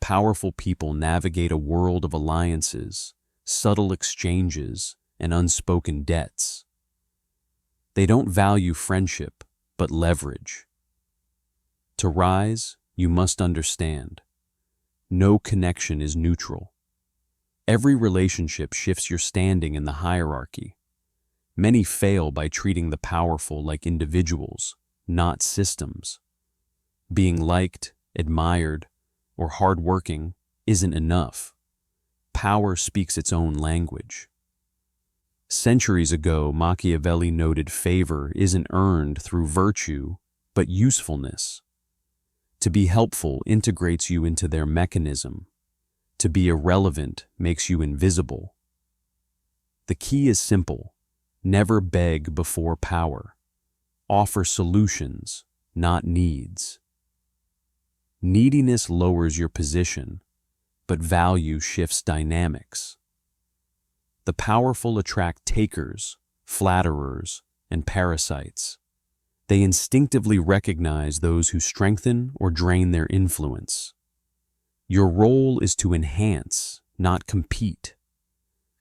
powerful people navigate a world of alliances, subtle exchanges, and unspoken debts. They don't value friendship, but leverage. To rise, you must understand. No connection is neutral. Every relationship shifts your standing in the hierarchy. Many fail by treating the powerful like individuals, not systems. Being liked, admired, or hardworking isn't enough. Power speaks its own language. Centuries ago, Machiavelli noted favor isn't earned through virtue, but usefulness. To be helpful integrates you into their mechanism. To be irrelevant makes you invisible. The key is simple. Never beg before power. Offer solutions, not needs. Neediness lowers your position, but value shifts dynamics. The powerful attract takers, flatterers, and parasites. They instinctively recognize those who strengthen or drain their influence. Your role is to enhance, not compete.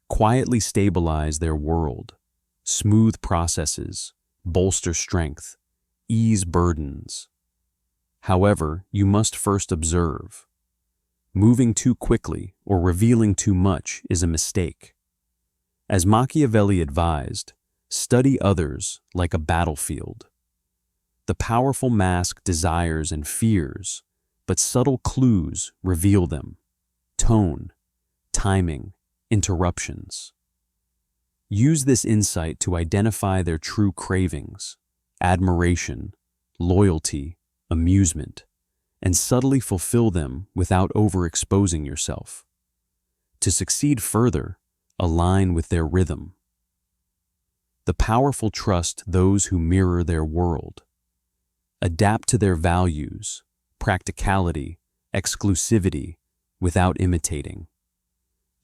Quietly stabilize their world, smooth processes, bolster strength, ease burdens. However, you must first observe. Moving too quickly or revealing too much is a mistake. As Machiavelli advised, study others like a battlefield. The powerful mask desires and fears, but subtle clues reveal them. Tone, timing, interruptions. Use this insight to identify their true cravings, admiration, loyalty, amusement, and subtly fulfill them without overexposing yourself. To succeed further, align with their rhythm. The powerful trust those who mirror their world. Adapt to their values, practicality, exclusivity, without imitating.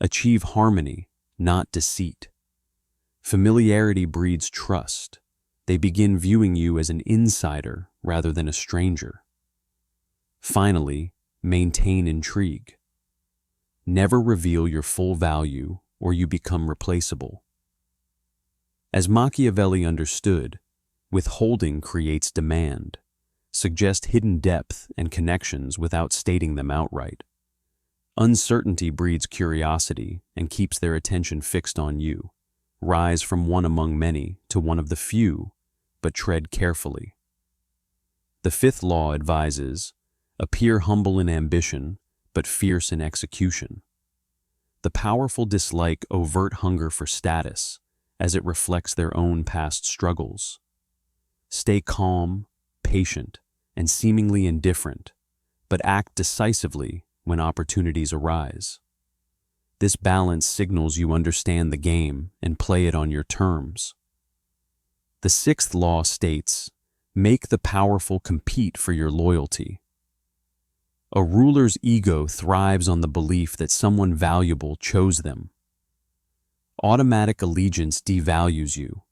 Achieve harmony, not deceit. Familiarity breeds trust. They begin viewing you as an insider rather than a stranger. Finally, maintain intrigue. Never reveal your full value or you become replaceable. As Machiavelli understood, withholding creates demand. Suggest hidden depth and connections without stating them outright. Uncertainty breeds curiosity and keeps their attention fixed on you. Rise from one among many to one of the few, but tread carefully. The fifth law advises, appear humble in ambition, but fierce in execution. The powerful dislike overt hunger for status, as it reflects their own past struggles. Stay calm, patient, and seemingly indifferent, but act decisively when opportunities arise. This balance signals you understand the game and play it on your terms. The sixth law states, make the powerful compete for your loyalty. A ruler's ego thrives on the belief that someone valuable chose them. Automatic allegiance devalues you.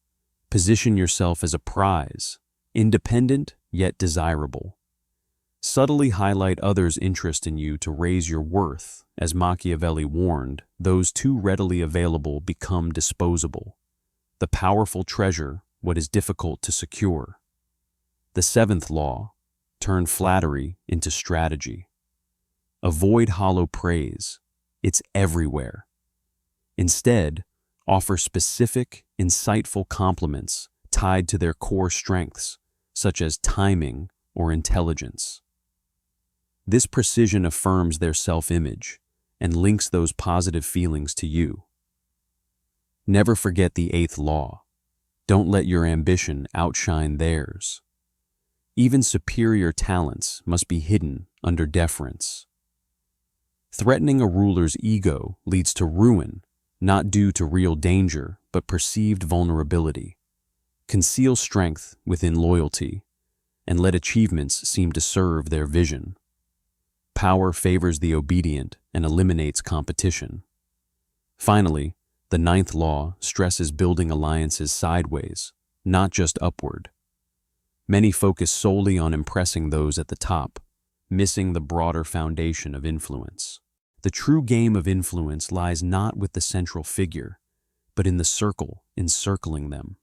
Position yourself as a prize, independent yet desirable. Subtly highlight others' interest in you to raise your worth. As Machiavelli warned, those too readily available become disposable. The powerful treasure what is difficult to secure. The seventh law, turn flattery into strategy. Avoid hollow praise. It's everywhere. Instead, offer specific, insightful compliments tied to their core strengths, such as timing or intelligence. This precision affirms their self-image and links those positive feelings to you. Never forget the eighth law. Don't let your ambition outshine theirs. Even superior talents must be hidden under deference. Threatening a ruler's ego leads to ruin, not due to real danger, but perceived vulnerability. Conceal strength within loyalty, and let achievements seem to serve their vision. Power favors the obedient and eliminates competition. Finally, the ninth law stresses building alliances sideways, not just upward. Many focus solely on impressing those at the top, missing the broader foundation of influence. The true game of influence lies not with the central figure, but in the circle encircling them,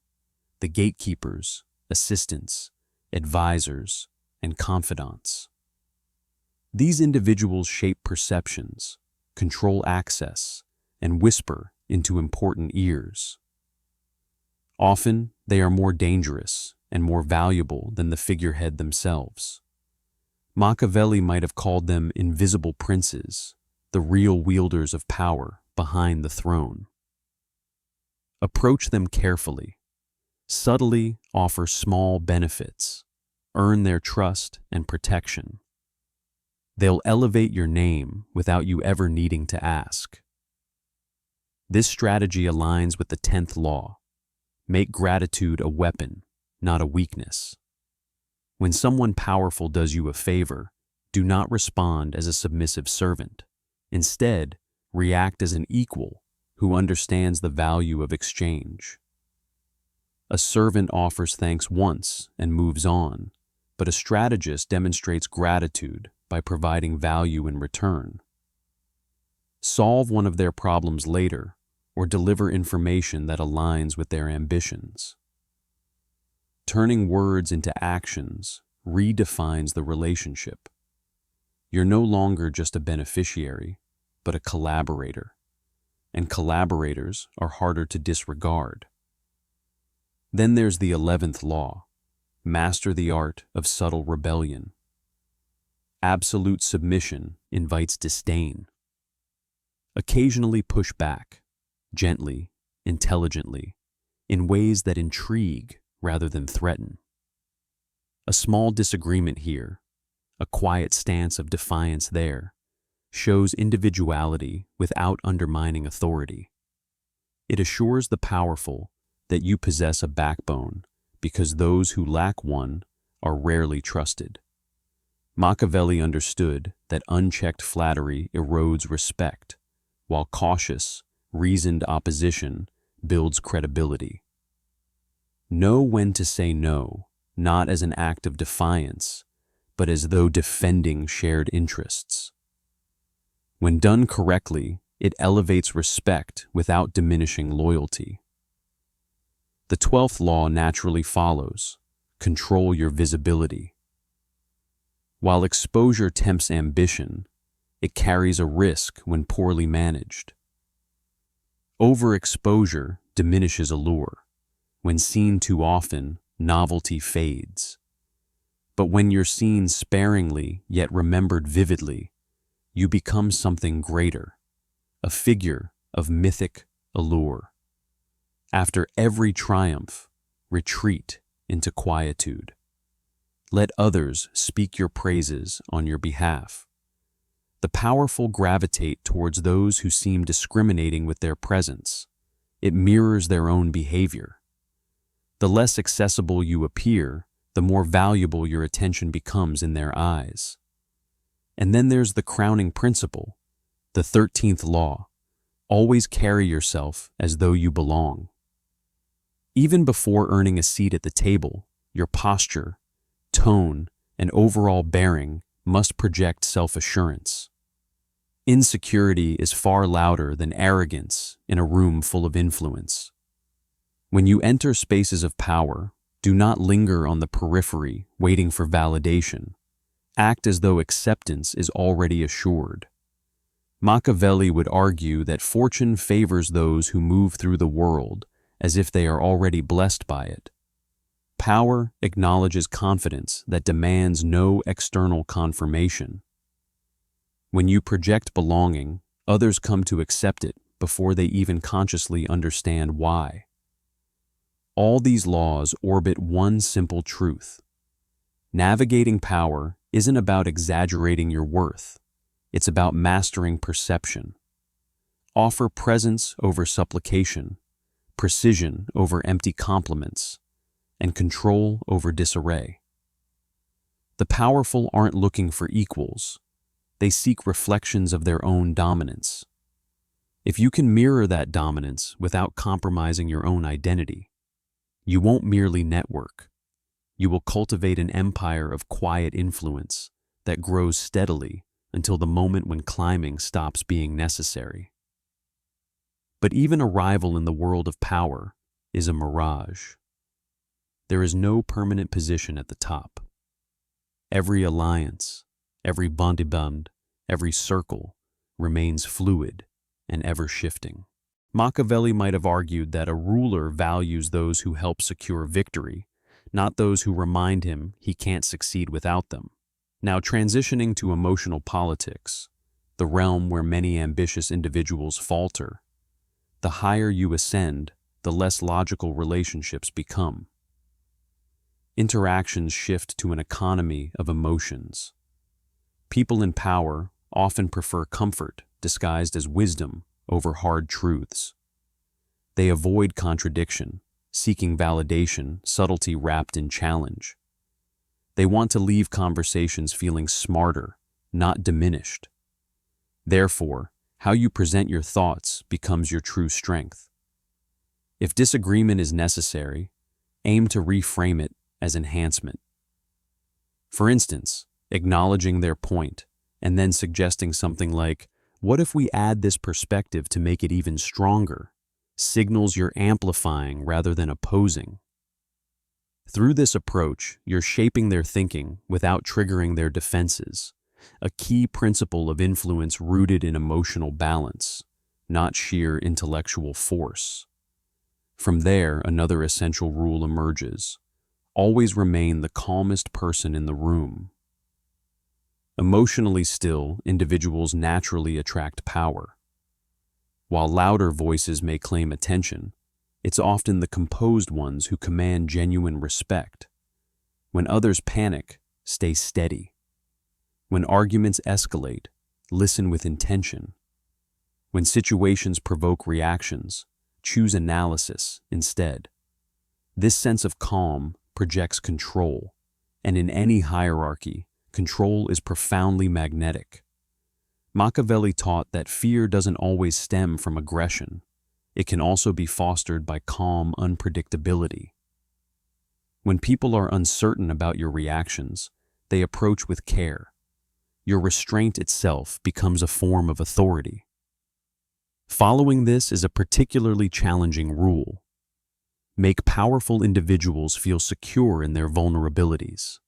the gatekeepers, assistants, advisors, and confidants. These individuals shape perceptions, control access, and whisper into important ears. Often, they are more dangerous and more valuable than the figurehead themselves. Machiavelli might have called them invisible princes, the real wielders of power behind the throne. Approach them carefully, subtly offer small benefits, earn their trust and protection. They'll elevate your name without you ever needing to ask. This strategy aligns with the 10th law. Make gratitude a weapon, not a weakness. When someone powerful does you a favor, do not respond as a submissive servant. Instead, react as an equal who understands the value of exchange. A servant offers thanks once and moves on, but a strategist demonstrates gratitude by providing value in return. Solve one of their problems later, or deliver information that aligns with their ambitions. Turning words into actions redefines the relationship. You're no longer just a beneficiary, but a collaborator, and collaborators are harder to disregard. Then there's the 11th law. Master the art of subtle rebellion. Absolute submission invites disdain. Occasionally push back, gently, intelligently, in ways that intrigue rather than threaten. A small disagreement here, a quiet stance of defiance there, shows individuality without undermining authority. It assures the powerful that you possess a backbone, because those who lack one are rarely trusted. Machiavelli understood that unchecked flattery erodes respect, while cautious, reasoned opposition builds credibility. Know when to say no, not as an act of defiance, but as though defending shared interests. When done correctly, it elevates respect without diminishing loyalty. The 12th law naturally follows: control your visibility. While exposure tempts ambition, it carries a risk when poorly managed. Overexposure diminishes allure. When seen too often, novelty fades. But when you're seen sparingly yet remembered vividly, you become something greater, a figure of mythic allure. After every triumph, retreat into quietude. Let others speak your praises on your behalf. The powerful gravitate towards those who seem discriminating with their presence. It mirrors their own behavior. The less accessible you appear, the more valuable your attention becomes in their eyes. And then there's the crowning principle, the 13th law. Always carry yourself as though you belong. Even before earning a seat at the table, your posture, tone, and overall bearing must project self-assurance. Insecurity is far louder than arrogance in a room full of influence. When you enter spaces of power, do not linger on the periphery waiting for validation. Act as though acceptance is already assured. Machiavelli would argue that fortune favors those who move through the world as if they are already blessed by it. Power acknowledges confidence that demands no external confirmation. When you project belonging, others come to accept it before they even consciously understand why. All these laws orbit one simple truth. Navigating power isn't about exaggerating your worth. It's about mastering perception. Offer presence over supplication, precision over empty compliments, and control over disarray. The powerful aren't looking for equals. They seek reflections of their own dominance. If you can mirror that dominance without compromising your own identity, you won't merely network. You will cultivate an empire of quiet influence that grows steadily until the moment when climbing stops being necessary. But even arrival in the world of power is a mirage. There is no permanent position at the top. Every alliance, every bond, every circle remains fluid and ever-shifting. Machiavelli might have argued that a ruler values those who help secure victory, not those who remind him he can't succeed without them. Now, transitioning to emotional politics, the realm where many ambitious individuals falter, the higher you ascend, the less logical relationships become. Interactions shift to an economy of emotions. People in power often prefer comfort disguised as wisdom over hard truths. They avoid contradiction, seeking validation, subtlety wrapped in challenge. They want to leave conversations feeling smarter, not diminished. Therefore, how you present your thoughts becomes your true strength. If disagreement is necessary, aim to reframe it as enhancement. For instance, acknowledging their point and then suggesting something like, "What if we add this perspective to make it even stronger?" signals you're amplifying rather than opposing. Through this approach, you're shaping their thinking without triggering their defenses, a key principle of influence rooted in emotional balance, not sheer intellectual force. From there, another essential rule emerges. Always remain the calmest person in the room. Emotionally still, individuals naturally attract power. While louder voices may claim attention, it's often the composed ones who command genuine respect. When others panic, stay steady. When arguments escalate, listen with intention. When situations provoke reactions, choose analysis instead. This sense of calm projects control, and in any hierarchy, control is profoundly magnetic. Machiavelli taught that fear doesn't always stem from aggression. It can also be fostered by calm unpredictability. When people are uncertain about your reactions, they approach with care. Your restraint itself becomes a form of authority. Following this is a particularly challenging rule. Make powerful individuals feel secure in their vulnerabilities.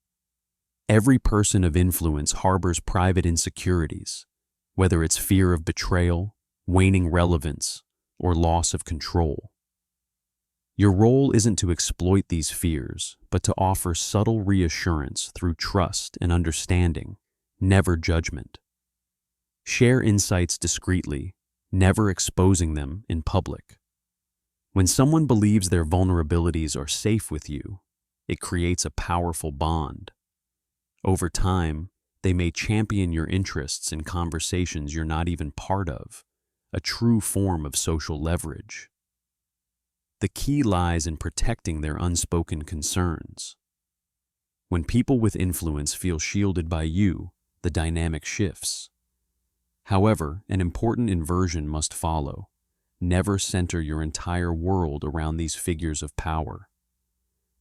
Every person of influence harbors private insecurities, whether it's fear of betrayal, waning relevance, or loss of control. Your role isn't to exploit these fears, but to offer subtle reassurance through trust and understanding, never judgment. Share insights discreetly, never exposing them in public. When someone believes their vulnerabilities are safe with you, it creates a powerful bond. Over time, they may champion your interests in conversations you're not even part of, a true form of social leverage. The key lies in protecting their unspoken concerns. When people with influence feel shielded by you, the dynamic shifts. However, an important inversion must follow. Never center your entire world around these figures of power.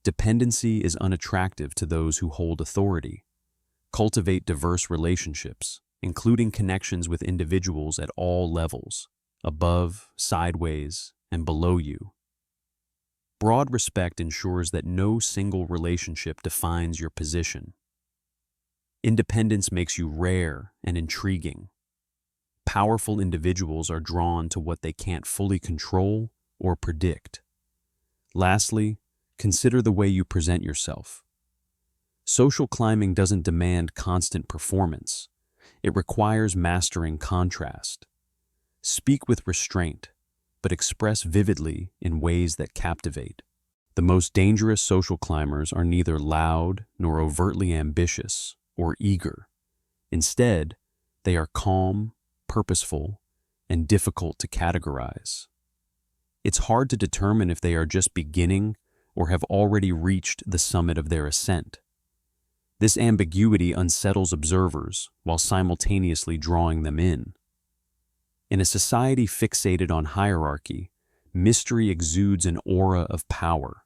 Dependency is unattractive to those who hold authority. Cultivate diverse relationships, including connections with individuals at all levels, above, sideways, and below you. Broad respect ensures that no single relationship defines your position. Independence makes you rare and intriguing. Powerful individuals are drawn to what they can't fully control or predict. Lastly, consider the way you present yourself. Social climbing doesn't demand constant performance. It requires mastering contrast. Speak with restraint, but express vividly in ways that captivate. The most dangerous social climbers are neither loud nor overtly ambitious or eager. Instead, they are calm, purposeful, and difficult to categorize. It's hard to determine if they are just beginning or have already reached the summit of their ascent. This ambiguity unsettles observers while simultaneously drawing them in. In a society fixated on hierarchy, mystery exudes an aura of power.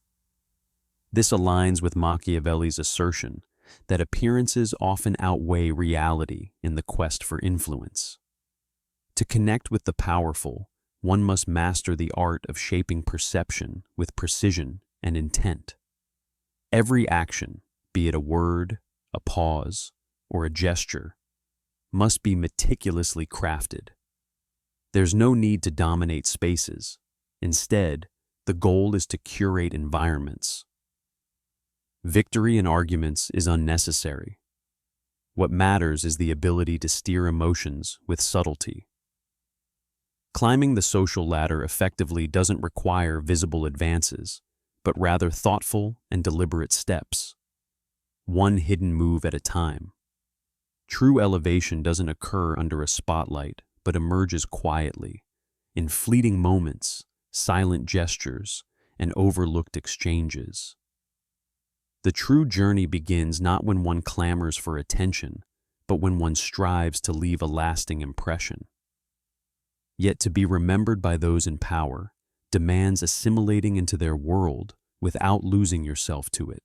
This aligns with Machiavelli's assertion that appearances often outweigh reality in the quest for influence. To connect with the powerful, one must master the art of shaping perception with precision and intent. Every action, be it a word, a pause, or a gesture, must be meticulously crafted. There's no need to dominate spaces. Instead, the goal is to curate environments. Victory in arguments is unnecessary. What matters is the ability to steer emotions with subtlety. Climbing the social ladder effectively doesn't require visible advances, but rather thoughtful and deliberate steps, one hidden move at a time. True elevation doesn't occur under a spotlight, but emerges quietly, in fleeting moments, silent gestures, and overlooked exchanges. The true journey begins not when one clamors for attention, but when one strives to leave a lasting impression. Yet to be remembered by those in power demands assimilating into their world without losing yourself to it.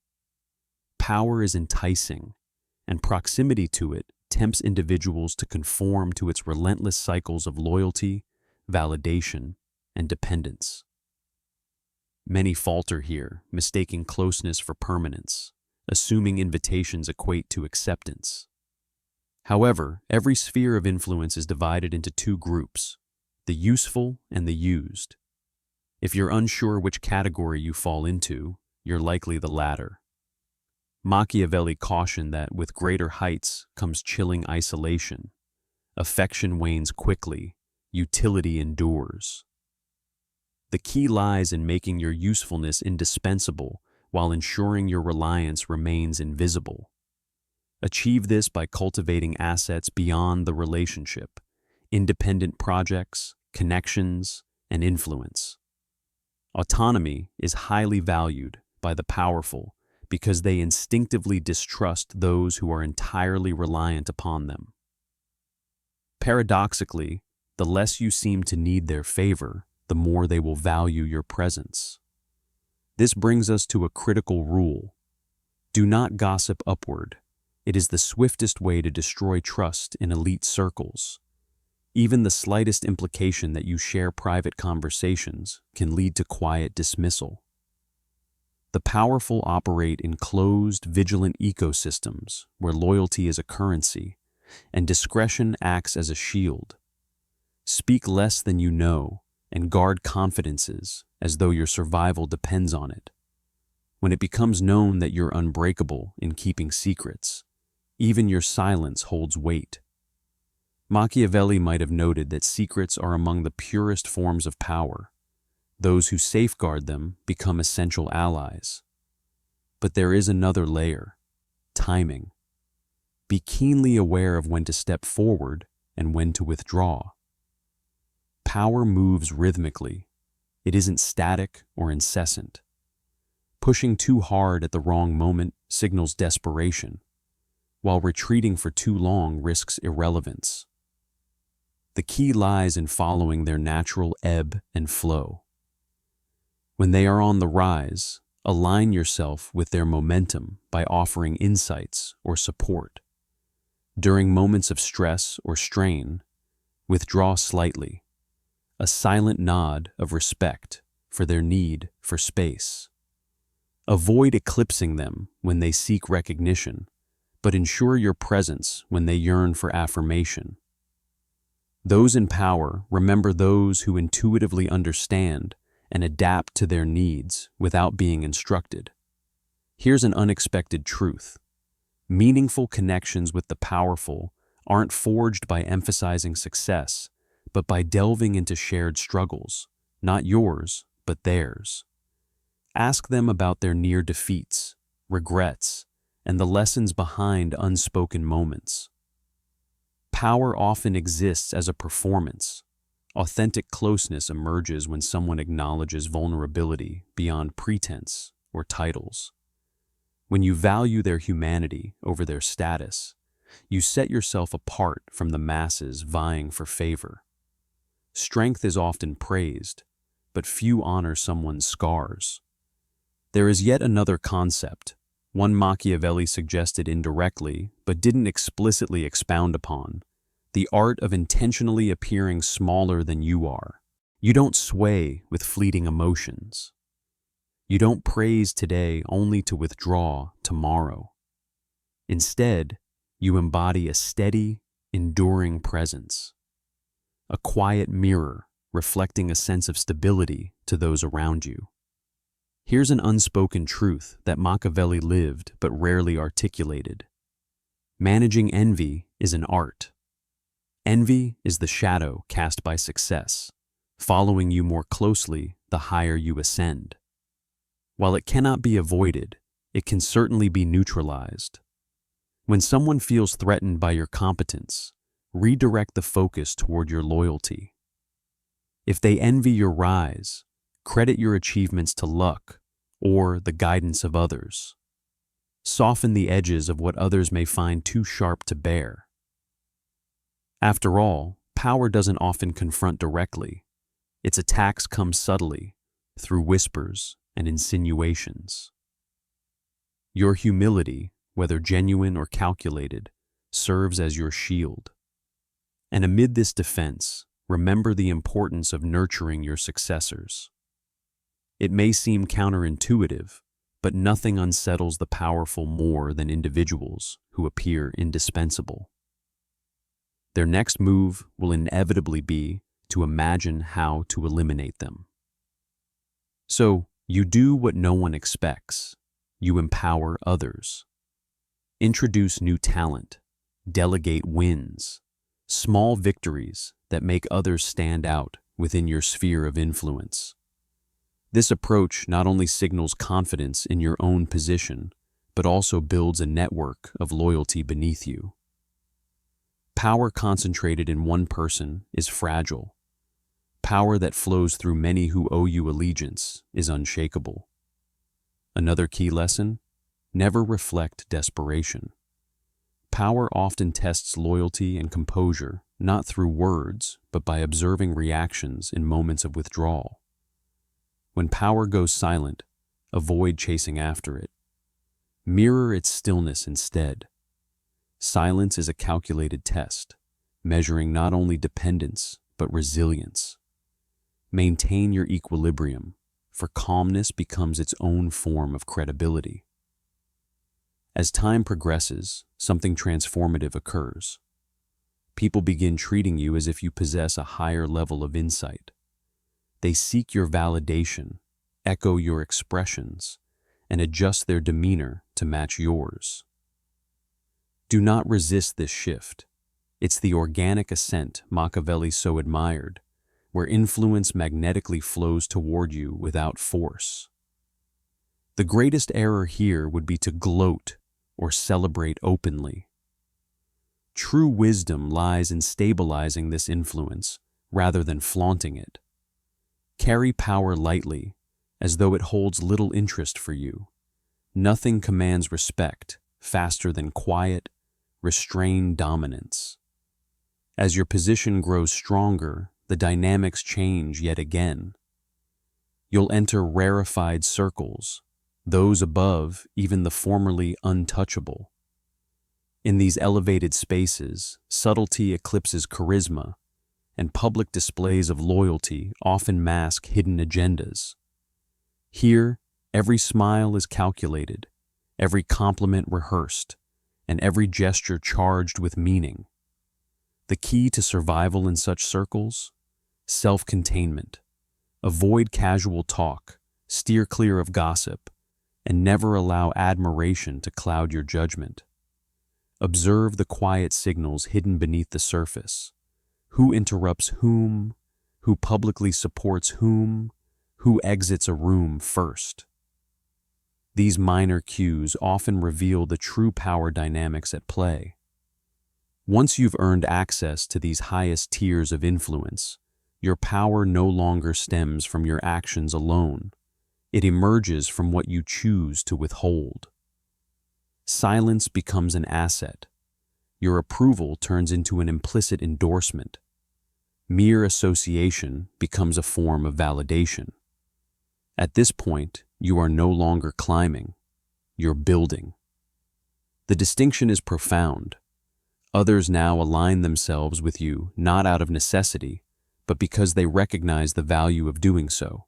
Power is enticing, and proximity to it tempts individuals to conform to its relentless cycles of loyalty, validation, and dependence. Many falter here, mistaking closeness for permanence, assuming invitations equate to acceptance. However, every sphere of influence is divided into two groups, the useful and the used. If you're unsure which category you fall into, you're likely the latter. Machiavelli cautioned that with greater heights comes chilling isolation. Affection wanes quickly, utility endures. The key lies in making your usefulness indispensable while ensuring your reliance remains invisible. Achieve this by cultivating assets beyond the relationship, independent projects, connections, and influence. Autonomy is highly valued by the powerful because they instinctively distrust those who are entirely reliant upon them. Paradoxically, the less you seem to need their favor, the more they will value your presence. This brings us to a critical rule. Do not gossip upward. It is the swiftest way to destroy trust in elite circles. Even the slightest implication that you share private conversations can lead to quiet dismissal. The powerful operate in closed, vigilant ecosystems where loyalty is a currency and discretion acts as a shield. Speak less than you know and guard confidences as though your survival depends on it. When it becomes known that you're unbreakable in keeping secrets, even your silence holds weight. Machiavelli might have noted that secrets are among the purest forms of power. Those who safeguard them become essential allies. But there is another layer, timing. Be keenly aware of when to step forward and when to withdraw. Power moves rhythmically. It isn't static or incessant. Pushing too hard at the wrong moment signals desperation, while retreating for too long risks irrelevance. The key lies in following their natural ebb and flow. When they are on the rise, align yourself with their momentum by offering insights or support. During moments of stress or strain, withdraw slightly, a silent nod of respect for their need for space. Avoid eclipsing them when they seek recognition, but ensure your presence when they yearn for affirmation. Those in power remember those who intuitively understand and adapt to their needs without being instructed. Here's an unexpected truth. Meaningful connections with the powerful aren't forged by emphasizing success, but by delving into shared struggles, not yours, but theirs. Ask them about their near defeats, regrets, and the lessons behind unspoken moments. Power often exists as a performance. Authentic closeness emerges when someone acknowledges vulnerability beyond pretense or titles. When you value their humanity over their status, you set yourself apart from the masses vying for favor. Strength is often praised, but few honor someone's scars. There is yet another concept, One Machiavelli suggested indirectly, but didn't explicitly expound upon, the art of intentionally appearing smaller than you are. You don't sway with fleeting emotions. You don't praise today only to withdraw tomorrow. Instead, you embody a steady, enduring presence, a quiet mirror reflecting a sense of stability to those around you. Here's an unspoken truth that Machiavelli lived but rarely articulated. Managing envy is an art. Envy is the shadow cast by success, following you more closely the higher you ascend. While it cannot be avoided, it can certainly be neutralized. When someone feels threatened by your competence, redirect the focus toward your loyalty. If they envy your rise, credit your achievements to luck or the guidance of others. Soften the edges of what others may find too sharp to bear. After all, power doesn't often confront directly. Its attacks come subtly, through whispers and insinuations. Your humility, whether genuine or calculated, serves as your shield. And amid this defense, remember the importance of nurturing your successors. It may seem counterintuitive, but nothing unsettles the powerful more than individuals who appear indispensable. Their next move will inevitably be to imagine how to eliminate them. So, you do what no one expects. You empower others. Introduce new talent. Delegate wins. Small victories that make others stand out within your sphere of influence. This approach not only signals confidence in your own position, but also builds a network of loyalty beneath you. Power concentrated in one person is fragile. Power that flows through many who owe you allegiance is unshakable. Another key lesson: never reflect desperation. Power often tests loyalty and composure, not through words, but by observing reactions in moments of withdrawal. When power goes silent, avoid chasing after it. Mirror its stillness instead. Silence is a calculated test, measuring not only dependence, but resilience. Maintain your equilibrium, for calmness becomes its own form of credibility. As time progresses, something transformative occurs. People begin treating you as if you possess a higher level of insight. They seek your validation, echo your expressions, and adjust their demeanor to match yours. Do not resist this shift. It's the organic ascent Machiavelli so admired, where influence magnetically flows toward you without force. The greatest error here would be to gloat or celebrate openly. True wisdom lies in stabilizing this influence rather than flaunting it. Carry power lightly, as though it holds little interest for you. Nothing commands respect faster than quiet, restrained dominance. As your position grows stronger, the dynamics change yet again. You'll enter rarefied circles, those above even the formerly untouchable. In these elevated spaces, subtlety eclipses charisma, and public displays of loyalty often mask hidden agendas. Here, every smile is calculated, every compliment rehearsed, and every gesture charged with meaning. The key to survival in such circles? Self-containment. Avoid casual talk, steer clear of gossip, and never allow admiration to cloud your judgment. Observe the quiet signals hidden beneath the surface. Who interrupts whom? Who publicly supports whom? Who exits a room first? These minor cues often reveal the true power dynamics at play. Once you've earned access to these highest tiers of influence, your power no longer stems from your actions alone. It emerges from what you choose to withhold. Silence becomes an asset. Your approval turns into an implicit endorsement. Mere association becomes a form of validation. At this point, you are no longer climbing. you're building. The distinction is profound. Others now align themselves with you not out of necessity, but because they recognize the value of doing so.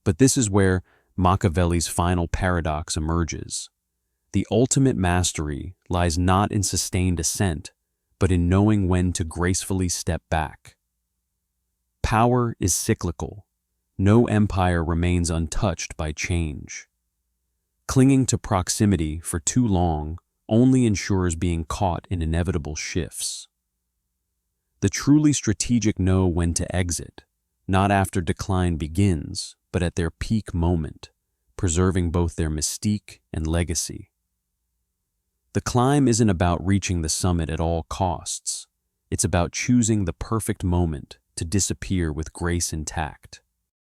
But this is where Machiavelli's final paradox emerges. The ultimate mastery lies not in sustained ascent, but in knowing when to gracefully step back. Power is cyclical. No empire remains untouched by change. Clinging to proximity for too long only ensures being caught in inevitable shifts. The truly strategic know when to exit, not after decline begins, but at their peak moment, preserving both their mystique and legacy. The climb isn't about reaching the summit at all costs. It's about choosing the perfect moment to disappear with grace intact.